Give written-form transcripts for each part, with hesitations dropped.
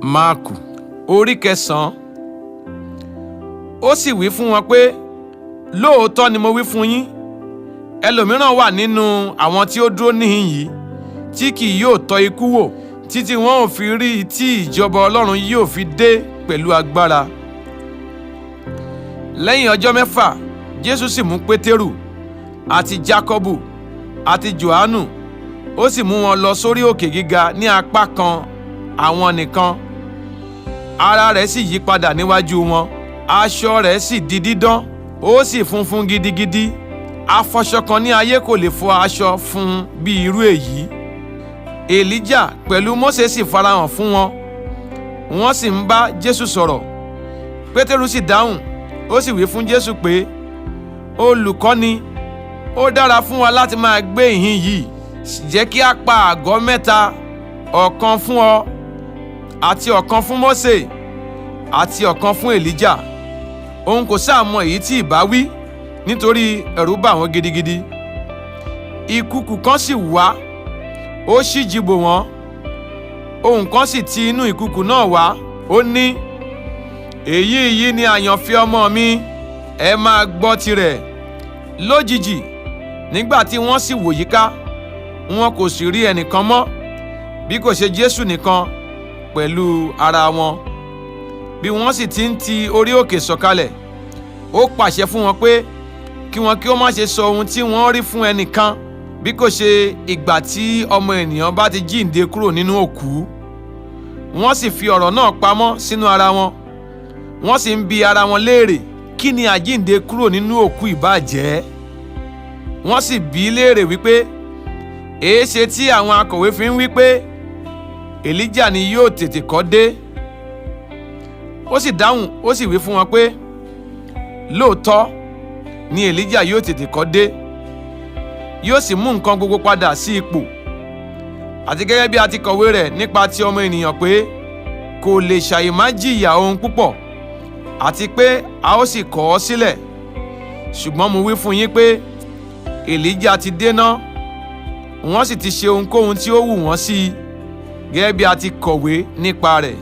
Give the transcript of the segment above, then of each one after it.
Marku orí 9. Ó sì wí fún wọn pé, lóòótọ́ ni mo wí fún yín, ẹlòmíràn wà nínú àwọn tí ó dúró níhìn yìí tí kì yóò tọ́ ikú wò títí wọn ò fi rí tí ìjọba Ọlọ́run yóò fi dé pẹ̀lú agbára. Lẹ́yìn ọjọ́ 6, Jésù sì mú Pétérù àti Jákọ́bù àti Jòhánù, ó sì mú wọn lọ sórí òkè gíga ní apá kan àwọn nìkan. Ara rẹ̀ sì yí padà níwájú wọn, aṣọ rẹ̀ sì di dídán, ó sì funfun gidigidi. Afọṣọ kan ní ayé kò lè fọ aṣọ fún bí irú èyí. Èlíjà pẹ̀lú Mósè sì farahàn fún wọn, wọ́n sì ń bá Jésù sọ̀rọ̀. Pétérù sì dáhùn, ó sì wí fún Jésù pé, Olùkọ́ni, ó dára fún wa láti máa gbé ìhín yìí. Jẹ́ kí a pa àgọ́ 3, ọ̀kan fún ọ, àti ọ̀kan fún Mósè, àti ọ̀kan fún Èlíjà. Òun kò sáà mọ èyí tí ìbá wí, nítorí ẹ̀rù bà wọ́n gidigidi. Ìkùùkù kan sì wá, ó ṣíji bò wọ́n. Ohùn kan sì ti inú ìkùùkù náà wá, ó ní, èyí ni àyànfẹ́ ọmọ mi, ẹ máa gbọ́ tirẹ̀. Lójijì, nígbà tí wọ́n sì wò yíká, wọn kò sì rí ẹnìkan mọ́, bí kò ṣe Jésù nìkan pẹ̀lú ara wọn. Bí wọ́n sì ti ń ti orí òkè sọ̀kalẹ̀, ó pàṣẹ fún wọn pé kí ó má ṣe sọ ohun tí wọ́n rí fún ẹnìkan, bí kò ṣe ìgbà tí ọmọ ènìyàn bá ti jíǹde kúrò nínú òkú. Wọ́n sì fi ọ̀rọ̀ náà pamọ́ sínú ara wọn, wọ́n sì ń bi ara wọn léèrè, kí ni àjíǹde kúrò nínú òkú ìbá jẹ́? Wọ́n sì bi í léèrè wípé, èéṣe tí àwọn akọ̀wé fi ń wí pé Èlíjà ni yóò tètè kọ́ dé? Ó sì dáhùn, ó sì wí fún wọn pé, lóòótọ́ ni Èlíjà yóò tètè kọ́ dé, yóò sì mú nǹkan gbogbo padà sí ipò. Àti gẹ́gẹ́ bí a ti kọ̀wé rẹ̀ nípa ti ọmọ ènìyàn pé kò lè ṣàìmá jìyà ohun púpọ̀, àti pé a ó sì kọ̀ ọ́ sílẹ̀. Ṣùgbọ́n mo wí fún yín pé Èlíjà ti dé ná, wọ́n sì ti ṣe ohunkóhun tí ó wù wọ́n sí i, gẹ́gẹ́ bí a ti kọ̀wé nípa rẹ̀.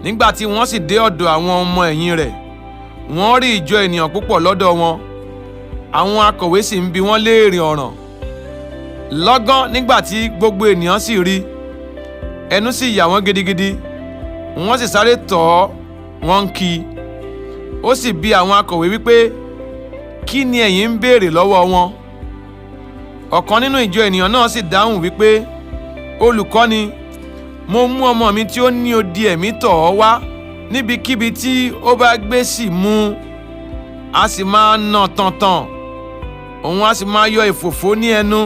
Nígbà tí wọ́n sì dé ọ̀dọ̀ àwọn ọmọ ẹ̀yìn rẹ̀, wọ́n rí ìjọ ènìyàn púpọ̀ lọ́dọ̀ wọn. Àwọn akọ̀wé sì ń bi wọ́n léèrè ọ̀ràn. Lọ́gán nígbà tí gbogbo ènìyàn sì rí, ẹnu sì yà wọ́n gidigidi, wọ́n sì sáré tọ̀ ọ́, wọ́n ń kì í. Ó sì bi àwọn akọ̀wé wípé, kí ni ẹ̀yin ń béèrè lọ́wọ́ wọn? Ọ̀kan nínú ìjọ ènìyàn náà sì dáhùn wípé, Olùkọ́ni, mo mú ọmọ mi tí ó ní odi ẹ̀mí tọ̀ ọ́ wá. Níbikíbi tí ó bá gbé sì mú, a sì máa nà tàntàn, òun a sì máa yọ ìfòfó ní ẹnu,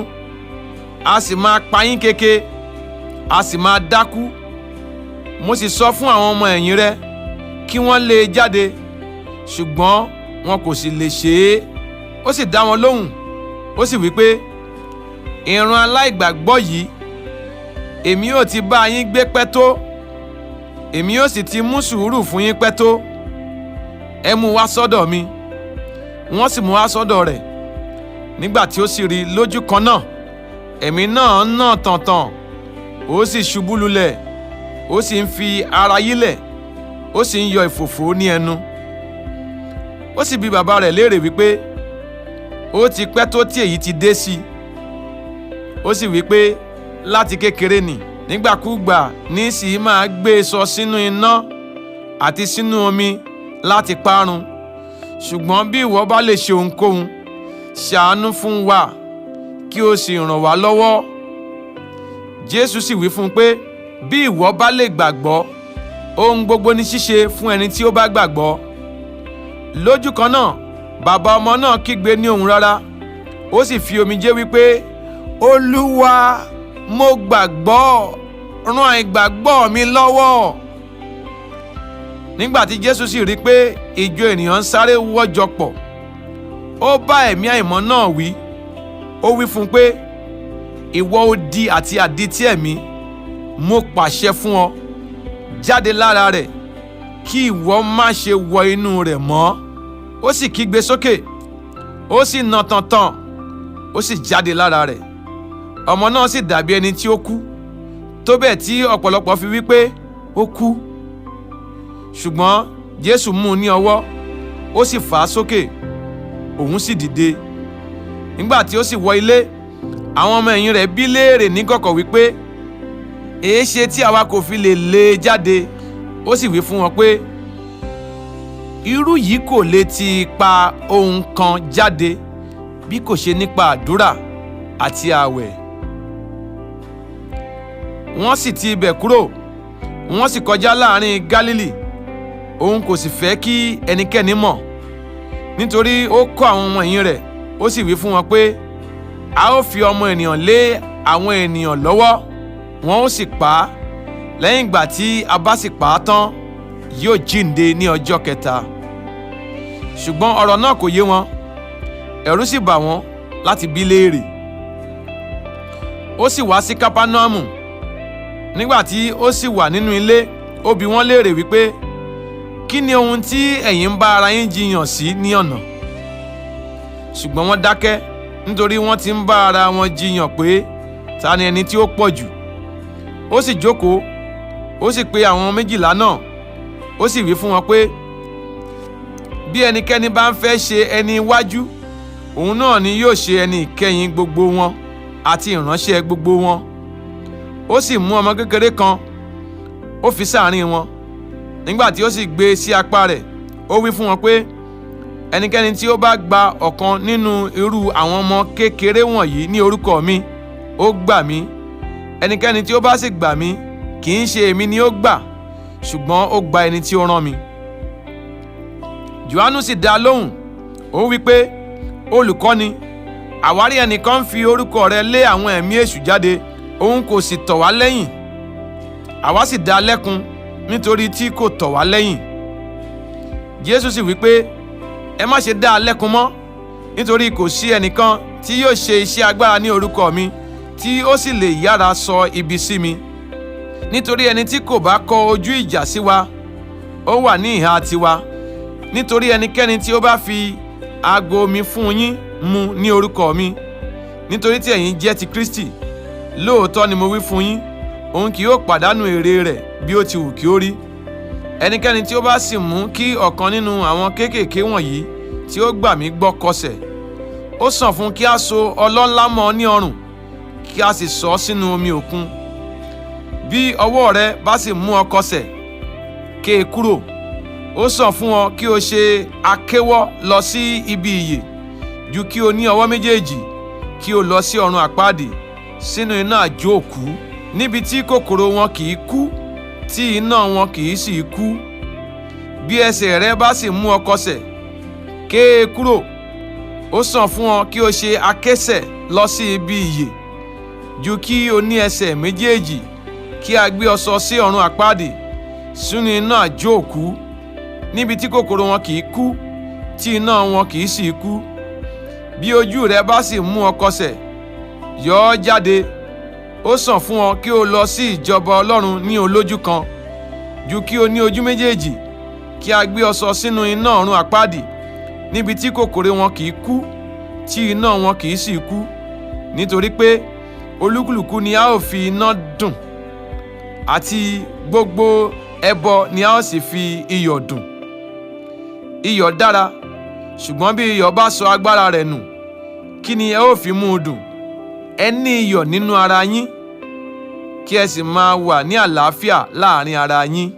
a sì máa pa yín keke, a sì máa dákú. Mo sì sọ fún àwọn ọmọ ẹ̀yìn rẹ̀ kí wọ́n lé e jáde, ṣùgbọ́n wọn kò sì lè ṣe é. Ó sì dá wọn lóhùn, ó sì wí pé, ìran aláìgbàgbọ́ yìí, èmi ò ti bá yín gbé pẹ́ tó, èmi ò sì ti mú sùúrù fún yín pẹ́ tó. Ẹ mú wá sọ́dọ̀ mi. Wọ́n sì mú wá sọ́dọ̀ rẹ̀. Nígbà tí ó sì rí lójú kan náà, ẹ̀mí náà ń nà tàntàn, ó sì ṣubú lulẹ̀, ó sì ń fi ara yílẹ̀, ó sì ń yọ ìfòfó ní ẹnu. Ó sì bi bàbá rẹ̀ léèrè wípé, ó ti pẹ́ tó tí èyí ti dé sí i? Ó sì wípé, láti kékeré ni, nígbàkúgbà ní sì máa gbé e sọ sínú iná àti sínú omi láti parun. Ṣùgbọ́n bí ìwọ bá lè ṣe ohunkóhun, ṣàánú fún wa, kí o sì ràn wá lọ́wọ́. Jésù sì wí fún un pé, bí ìwọ bá lè gbàgbọ́, ohun gbogbo ní ṣíṣe fún ẹni tí ó bá gbàgbọ́. Lójú kan náà, bàbá ọmọ náà kígbe ní ohùn rárá, ó sì fi omijé wípé, Olúwa, mo gbàgbọ́, ràn ìgbàgbọ́ mi lọ́wọ́. Nígbà tí Jésù sì rí pé ìjọ ènìyàn ń sáré wọ́jọ pọ̀, ó bá ẹ̀mí àìmọ́ náà wí, ó wí fún un pé, ìwọ odi àti àdití ẹ̀mí, mo pàṣẹ fún ọ, jáde lára rẹ̀, kí ìwọ má ṣe wọ inú rẹ̀ mọ́. Ó sì kígbe sókè, ó sì nà tàntàn, ó sì jáde lára rẹ̀. Ọmọ náà sì dàbí ẹni tí ó kú, tó bẹ́ẹ̀ tí ọ̀pọ̀lọpọ̀ fi wí pé ó kú. ṣùgbọ́n Jésù mú un ní ọwọ́, ó sì fà á sókè, òun sì dìde. Nígbà tí ó sì wọ ilé, àwọn ọmọ ẹ̀yìn rẹ̀ bi léèrè níkọ̀kọ̀ wípé, èéṣe tí àwa kò fi lè lé e jáde? Ó sì wí fún wọn pé, irú yìí kò lè ti ipa ohun kan jáde bí kò ṣe nípa àdúrà àti ààwẹ̀. Wọ́n sì ti ibẹ̀ kúrò, wọ́n sì kọjá láàrin Gálílì. Òun kò sì fẹ́ kí ẹnikẹ́ni mọ̀, nítorí ó kọ́ àwọn ọmọ ẹ̀yìn rẹ̀, ó sì wí fún wọn pé, a ó fi ọmọ ènìyàn lé àwọn ènìyàn lọ́wọ́, wọn ó sì pa á. Lẹ́yìn ìgbà tí a bá sì pa á tán, yóò jíǹde ní ọjọ́ kẹta. Ṣùgbọ́n ọ̀rọ̀ náà kò yé wọn, ẹ̀rù sì bà wọ́n láti bi léèrè. Ó sì wá sí Kápánọ́ọ̀mù. Nígbà tí ó sì wà nínú ilé, ó bi wọ́n léèrè wípé, kí ni ohun tí ẹ̀yin ń bá ara yín jiyàn sí ní ọ̀nà? Ṣùgbọ́n wọ́n dákẹ́, nítorí wọ́n ti ń bá ara wọn jiyàn pé ta ni ẹni tí ó pọ̀ jù. Ó sì jókòó, ó sì pe àwọn 12 náà, ó sì wí fún wọn pé, bí ẹnikẹ́ni bá ń fẹ́ ṣe ẹni iwájú, òun náà ni yóò ṣe ẹni ìkẹyìn gbogbo wọn àti ìránṣẹ́ gbogbo wọn. Ó sì mú ọmọ kékeré kan, ó fi sáàrin wọn. Nígbà tí ó sì gbé e sí apá rẹ̀, ó wí fún wọn pé, ẹnikẹ́ni tí ó bá gba ọ̀kan nínú irú àwọn ọmọ kékeré wọ̀nyí ní orúkọ mi, ó gbà mí. Ẹnikẹ́ni tí ó bá sì gbà mí, kì í ṣe èmi ni ó gbà, ṣùgbọ́n ó gba ẹni tí ó rán mi. Jòhánù sì dá lóhùn, ó wí pé, olùkọ́ni, àwa rí ẹnìkan ń fi orúkọ rẹ̀ lé àwọn ẹ̀mí èṣù jáde, òun kò sì tọ̀ wá lẹ́yìn. Àwa sì dá lẹ́kun nítorí tí kò tọ̀ wá lẹ́yìn. Jésù sì wí pé, ẹ má ṣe dá a lẹ́kun mọ́, nítorí kò sí ẹnìkan tí yóò ṣe iṣẹ́ agbára ní orúkọ mi tí ó sì lè yára sọ ibi sí mi. Nítorí ẹni tí kò bá kọ ojú ìjà sí wa, ó wà ní ìhà tiwa. Nítorí ẹnikẹ́ni tí ó bá fi ago mi fún yín mu ní orúkọ mi, nítorí tí ẹ̀yin jẹ́ ti Kristi, lóòótọ́ ni mo wí fún yín, òun kì yóò pàdánù èrè rẹ̀ bí ó ti wù kí ó rí. Ẹnikẹ́ni tí ó bá sì mú kí ọ̀kan nínú àwọn kéékèèké wọ̀nyí tí ó gbà mí gbọ́ kọsẹ̀, ó sàn fún kí a so ọlọ́lá mọ́ ọ ní ọrùn, kí a sì sọ ọ́ sínú omi òkun. Bí ọwọ́ rẹ bá sì mú ọ kọsẹ̀, ké e kúrò. Ó sàn fún ọ kí o ṣe akéwọ́ lọ sí ibi ìyè, ju kí o ní ọwọ́ méjèèjì kí o lọ sí ọ̀run àpáàdì, sínú iná àjò òkú, níbi tí kòkòrò wọn kì í kú, tí iná wọn kì í sì kú. Bí ẹsẹ̀ rẹ bá sì mú ọ kọsẹ̀, ké e kúrò. Ó sàn fún ọ kí o ṣe akésẹ̀ lọ sí ibi ìyè, ju kí o ní ẹsẹ̀ méjèèjì kí a gbé ọ sọ sí ọ̀run àpáàdì, sínú iná àjò òkú, níbi tí kòkòrò wọn kì í kú, tí iná wọn kì í sì kú. Bí ojú rẹ bá sì mú ọ kọsẹ̀, yọ ọ́ jáde. Ó sàn fún ọ kí o lọ sí ìjọba Ọlọ́run ní olójú kan, ju kí o ní ojú méjèèjì kí a gbé ọ sọ sínú iná ọ̀run àpáàdì, níbi tí kòkòrò wọn kì í kú, tí iná wọn kì í sì kú. Nítorí pé olúkúlùkù ni a ó fi iná dùn, àti gbogbo ẹbọ ni a ó sì fi iyọ̀ dùn. Iyọ̀ dára, ṣùgbọ́n bí iyọ̀ bá sọ agbára rẹ̀ nù, kí ni ẹ ó fi mú un dùn? Ẹ ní iyọ̀ nínú ara yín, kí ẹ sì máa wà ní àlàáfíà láàrin ara yín.